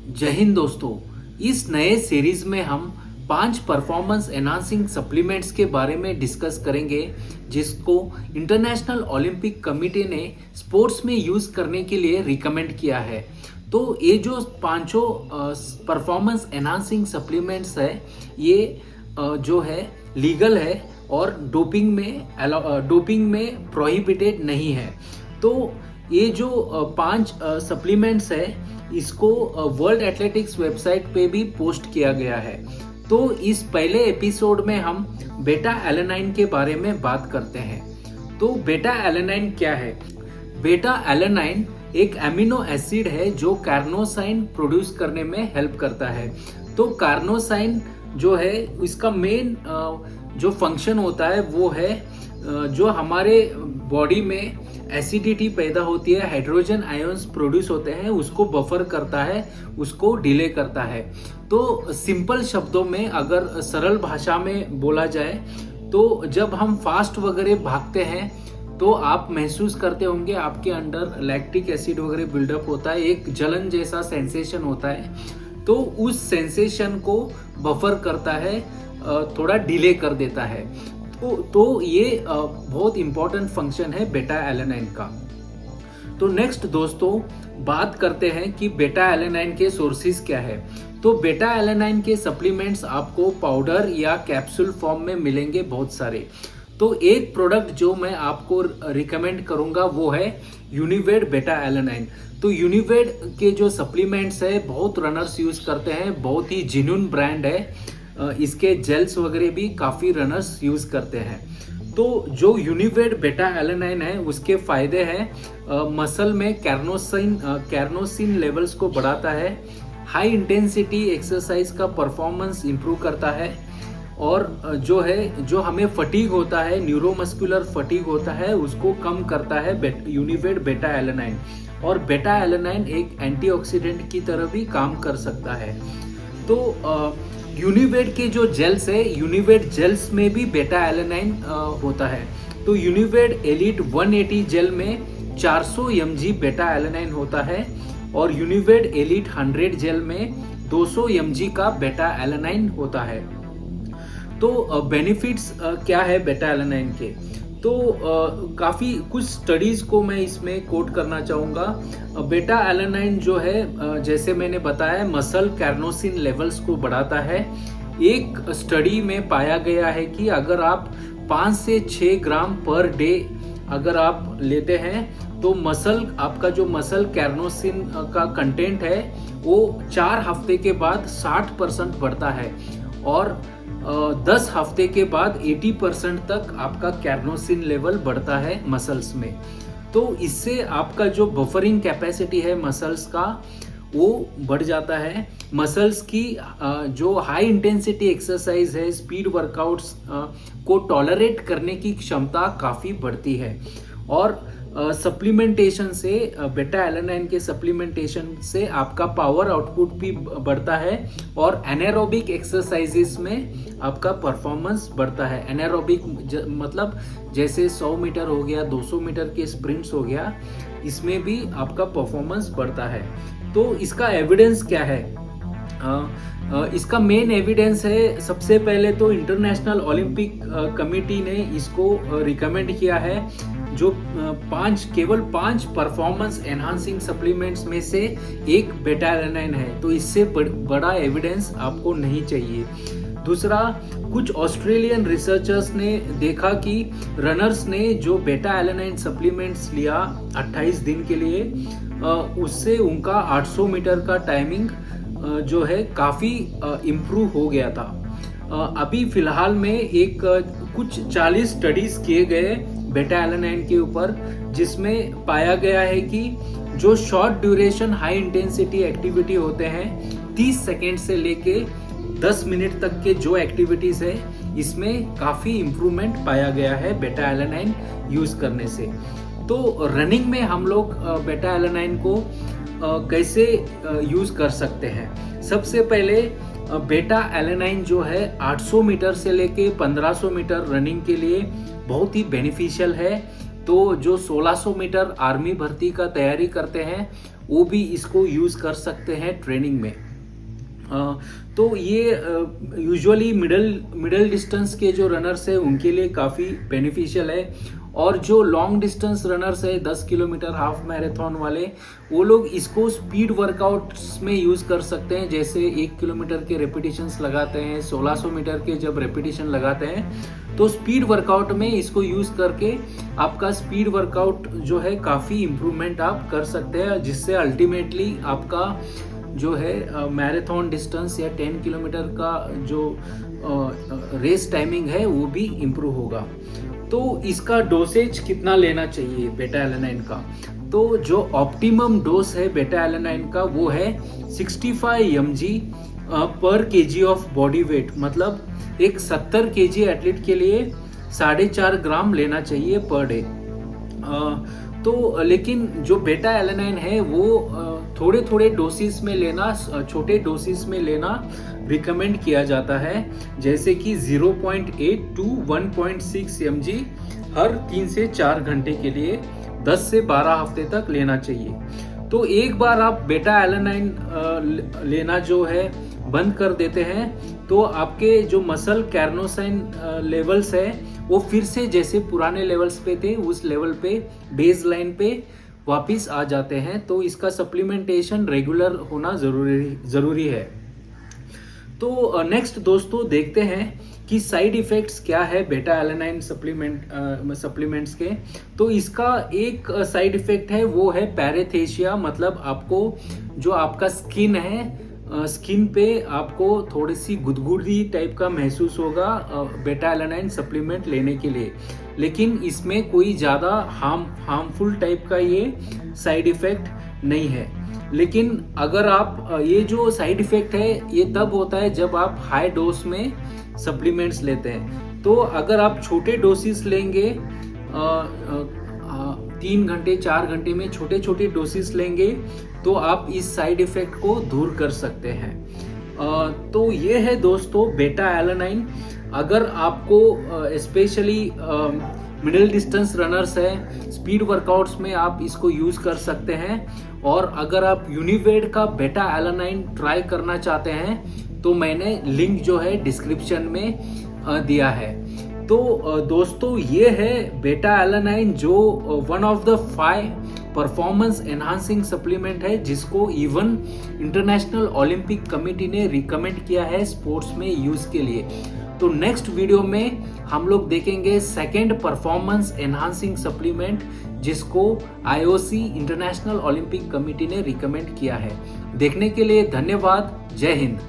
जय हिंद दोस्तों। इस नए सीरीज में हम 5 परफॉर्मेंस एनहांसिंग सप्लीमेंट्स के बारे में डिस्कस करेंगे जिसको इंटरनेशनल ओलंपिक कमेटी ने स्पोर्ट्स में यूज करने के लिए रिकमेंड किया है। तो ये जो पांचों परफॉर्मेंस एनहांसिंग सप्लीमेंट्स है ये जो है लीगल है और डोपिंग में प्रोहिबिटेड नहीं है। तो ये जो 5 सप्लीमेंट्स है इसको वर्ल्ड एथलेटिक्स वेबसाइट पे भी पोस्ट किया गया है। तो इस पहले एपिसोड में हम बेटा एलेनाइन के बारे में बात करते हैं। तो बेटा एलेनाइन क्या है? बेटा एलेनाइन एक एमिनो एसिड है जो कार्नोसाइन प्रोड्यूस करने में हेल्प करता है। तो कार्नोसाइन जो है इसका मेन जो फंक्शन होता है वो है जो हमारे बॉडी में एसिडिटी पैदा होती है, हाइड्रोजन आयंस प्रोड्यूस होते हैं, उसको बफर करता है, उसको डिले करता है। तो सिंपल शब्दों में अगर सरल भाषा में बोला जाए तो जब हम फास्ट वगैरह भागते हैं तो आप महसूस करते होंगे आपके अंदर लैक्टिक एसिड वगैरह बिल्डअप होता है, एक जलन जैसा सेंसेशन होता है। तो उस सेंसेशन को बफर करता है, थोड़ा डिले कर देता है। तो ये बहुत इंपॉर्टेंट फंक्शन है बेटा एलेनाइन का। तो नेक्स्ट दोस्तों बात करते हैं कि बेटा एलेनाइन के सोर्सेज क्या है। तो बेटा एलेनाइन के सप्लीमेंट्स आपको पाउडर या कैप्सूल फॉर्म में मिलेंगे बहुत सारे। तो एक प्रोडक्ट जो मैं आपको रिकमेंड करूंगा वो है यूनिवेड बेटा एलेनाइन। तो यूनिवेड के जो सप्लीमेंट्स है बहुत रनर्स यूज करते हैं, बहुत ही जेन्युइन ब्रांड है। इसके जेल्स वगैरह भी काफ़ी रनर्स यूज करते हैं। तो जो यूनिवेड बेटा एलेनाइन है उसके फायदे हैं मसल में कैर्नोसिन लेवल्स को बढ़ाता है, हाई इंटेंसिटी एक्सरसाइज का परफॉर्मेंस इंप्रूव करता है, और जो हमें फटीग होता है, न्यूरोमस्कुलर फटीग होता है, उसको कम करता है यूनिवेड बेटा एलेनाइन। और बेटा एलेनाइन एक एंटीऑक्सीडेंट की तरह भी काम कर सकता है। तो यूनिवेड के जो जेल्स है, यूनिवेड जेल्स में भी बेटा एलेनाइन होता है। तो यूनिवेड एलिट 180 जेल में 400 mg बेटा एलेनाइन होता है और यूनिवेड एलिट 100 जेल में 200 mg का बेटा एलेनाइन होता है। तो बेनिफिट्स क्या है बेटा एलेनाइन के? तो काफ़ी कुछ स्टडीज को मैं इसमें कोट करना चाहूँगा। बेटा एलेनाइन जो है जैसे मैंने बताया मसल कार्नोसिन लेवल्स को बढ़ाता है। एक स्टडी में पाया गया है कि अगर आप 5 से 6 ग्राम पर डे अगर आप लेते हैं तो आपका जो मसल कार्नोसिन का कंटेंट है वो 4 हफ्ते के बाद 60% बढ़ता है और 10 हफ्ते के बाद 80% तक आपका कार्नोसिन लेवल बढ़ता है मसल्स में। तो इससे आपका जो बफरिंग कैपेसिटी है मसल्स का वो बढ़ जाता है। मसल्स की जो हाई इंटेंसिटी एक्सरसाइज है, स्पीड वर्कआउट्स को टॉलरेट करने की क्षमता काफ़ी बढ़ती है। और सप्लीमेंटेशन से बेटा एलेनाइन के सप्लीमेंटेशन से आपका पावर आउटपुट भी बढ़ता है और एनारोबिक एक्सरसाइजेस में आपका परफॉर्मेंस बढ़ता है। एनारोबिक मतलब जैसे 100 मीटर हो गया, 200 मीटर के स्प्रिंट्स हो गया, इसमें भी आपका परफॉर्मेंस बढ़ता है। तो इसका एविडेंस क्या है? इसका मेन एविडेंस है, सबसे पहले तो इंटरनेशनल ओलंपिक कमेटी ने इसको रिकमेंड किया है। जो केवल 5 परफॉर्मेंस एनहांसिंग सप्लीमेंट्स में से एक बेटा एलेनाइन है, तो इससे बड़ा एविडेंस आपको नहीं चाहिए। दूसरा, कुछ ऑस्ट्रेलियन रिसर्चर्स ने देखा कि रनर्स ने जो बेटा एलेनाइन सप्लीमेंट्स लिया 28 दिन के लिए, उससे उनका 800 मीटर का टाइमिंग जो है काफ़ी इम्प्रूव हो गया था। अभी फिलहाल में कुछ 40 स्टडीज किए गए बेटा एलेनाइन के ऊपर, जिसमें पाया गया है कि जो short duration high intensity activity होते हैं 30 सेकेंड से लेके 10 मिनट तक के जो एक्टिविटीज है इसमें काफ़ी इम्प्रूवमेंट पाया गया है बेटा एलेनाइन यूज करने से। तो रनिंग में हम लोग बेटा एलेनाइन को कैसे यूज कर सकते हैं? सबसे पहले बेटा एलेनाइन जो है 800 मीटर से लेके 1500 मीटर रनिंग के लिए बहुत ही बेनिफिशियल है। तो जो 1600 मीटर आर्मी भर्ती का तैयारी करते हैं वो भी इसको यूज़ कर सकते हैं ट्रेनिंग में। तो ये यूजुअली मिडल डिस्टेंस के जो रनर्स है उनके लिए काफ़ी बेनिफिशियल है, और जो लॉन्ग डिस्टेंस रनर्स है 10 किलोमीटर हाफ मैराथन वाले, वो लोग इसको स्पीड वर्कआउट्स में यूज़ कर सकते हैं। जैसे 1 किलोमीटर के रेपिटेशंस लगाते हैं, 1600 मीटर के जब रेपिटेशन लगाते हैं, तो स्पीड वर्कआउट में इसको यूज़ करके आपका स्पीड वर्कआउट जो है काफ़ी इम्प्रूवमेंट आप कर सकते हैं, जिससे अल्टीमेटली आपका जो है मैराथन डिस्टेंस या 10 किलोमीटर का जो रेस टाइमिंग है वो भी इम्प्रूव होगा। तो इसका डोसेज कितना लेना चाहिए बेटा एलेनाइन का? तो जो ऑप्टिमम डोज है बेटा एलेनाइन का वो है 65 mg पर केजी ऑफ बॉडी वेट, मतलब एक 70 केजी एथलीट के लिए 4.5 ग्राम लेना चाहिए पर डे। तो लेकिन जो बेटा एलेनाइन है वो थोड़े थोड़े डोसेस में लेना, छोटे डोसेस में लेना रिकमेंड किया जाता है, जैसे कि 0.8 टू 1.6 mg हर 3 से 4 घंटे के लिए 10 से 12 हफ्ते तक लेना चाहिए। तो एक बार आप बेटा एलेनाइन लेना जो है बंद कर देते हैं तो आपके जो मसल कैर्नोसाइन लेवल्स है वो फिर से जैसे पुराने लेवल्स पे थे उस लेवल पे, बेस लाइन पे वापिस आ जाते हैं। तो इसका सप्लीमेंटेशन रेगुलर होना ज़रूरी है। तो नेक्स्ट दोस्तों देखते हैं कि साइड इफ़ेक्ट्स क्या है बेटा एलेनाइन सप्लीमेंट्स के। तो इसका एक साइड इफ़ेक्ट है वो है पैरेथेशिया, मतलब आपको जो आपका स्किन है, स्किन पे आपको थोड़ी सी गुदगुदी टाइप का महसूस होगा बेटा एलेनाइन सप्लीमेंट लेने के लिए, लेकिन इसमें कोई ज़्यादा हार्मफुल टाइप का ये साइड इफ़ेक्ट नहीं है। लेकिन अगर आप ये जो साइड इफ़ेक्ट है ये तब होता है जब आप हाई डोज में सप्लीमेंट्स लेते हैं। तो अगर आप छोटे डोसेस लेंगे 3 घंटे 4 घंटे में छोटे छोटे डोसेस लेंगे तो आप इस साइड इफ़ेक्ट को दूर कर सकते हैं। तो ये है दोस्तों बेटा एलेनाइन। अगर आपको स्पेशली मिडिल डिस्टेंस रनर्स है, स्पीड वर्कआउट्स में आप इसको यूज़ कर सकते हैं। और अगर आप यूनिवेड का बेटा एलेनाइन ट्राई करना चाहते हैं तो मैंने लिंक जो है डिस्क्रिप्शन में दिया है। तो दोस्तों ये है बेटा एलेनाइन जो one of the 5 performance enhancing supplement है, जिसको इवन इंटरनेशनल ओलंपिक कमेटी ने रिकमेंड किया है स्पोर्ट्स में यूज के लिए। तो नेक्स्ट वीडियो में हम लोग देखेंगे सेकेंड परफॉर्मेंस एनहांसिंग सप्लीमेंट, जिसको IOC इंटरनेशनल ओलंपिक कमेटी ने रिकमेंड किया है। देखने के लिए धन्यवाद। जय हिंद।